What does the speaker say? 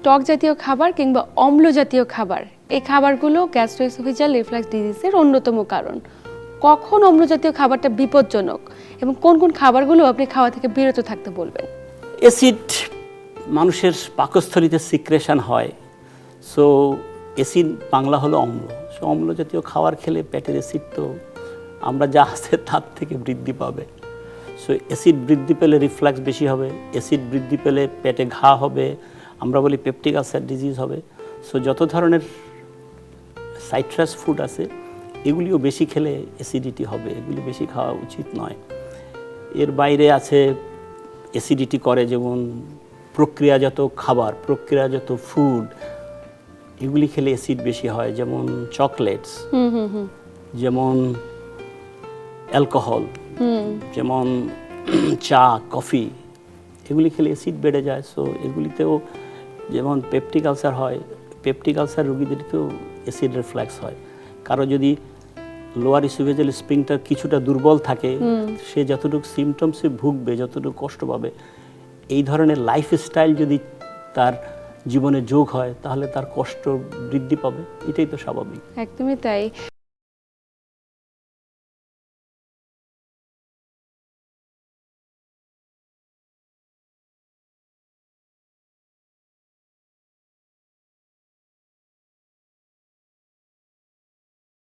টক জাতীয় খাবার কিংবা অম্ল জাতীয় খাবার, এই খাবারগুলো গ্যাস্ট্রোএসোফেজিয়াল রিফ্লাক্স ডিজিজের অন্যতম কারণ। কখন অম্ল জাতীয় খাবারটা বিপজ্জনক এবং কোন কোন খাবারগুলো আপনি খাওয়া থেকে বিরত থাকতে বলবেন? অ্যাসিড মানুষের পাকস্থলীতে সিক্রেশন হয়, সো অ্যাসিড বাংলা হলো অম্ল। সো অম্ল জাতীয় খাবার খেলে পেটের অ্যাসিড তো আমরা যা আছে তার থেকে বৃদ্ধি পাবে। সো অ্যাসিড বৃদ্ধি পেলে রিফ্লাক্স বেশি হবে, অ্যাসিড বৃদ্ধি পেলে পেটে ঘা হবে, আমরা বলি পেপটিক আলসার ডিজিজ হবে। সো যত ধরনের সাইট্রাস ফুড আছে এগুলিও বেশি খেলে অ্যাসিডিটি হবে, এগুলি বেশি খাওয়া উচিত নয়। এর বাইরে আছে অ্যাসিডিটি করে যেমন প্রক্রিয়াজাত খাবার, প্রক্রিয়াজাত ফুড, এগুলি খেলে অ্যাসিড বেশি হয়, যেমন চকলেটস, যেমন অ্যালকোহল, যেমন চা, কফি, এগুলি খেলে অ্যাসিড বেড়ে যায়। সো এগুলিতেও যেমন পেপটিক আলসার হয়, পেপটিক আলসার রোগীদেরকেও অ্যাসিড রিফ্লাক্স হয়। কারো যদি লোয়ার ইসোফেজিয়াল স্ফিংক্টার কিছুটা দুর্বল থাকে, সে যতটুকু সিমটমসে ভুগবে, যতটুকু কষ্ট পাবে, এই ধরনের লাইফস্টাইল যদি তার জীবনে যোগ হয় তাহলে তার কষ্ট বৃদ্ধি পাবে, এটাই তো স্বাভাবিক। একদমই তাই।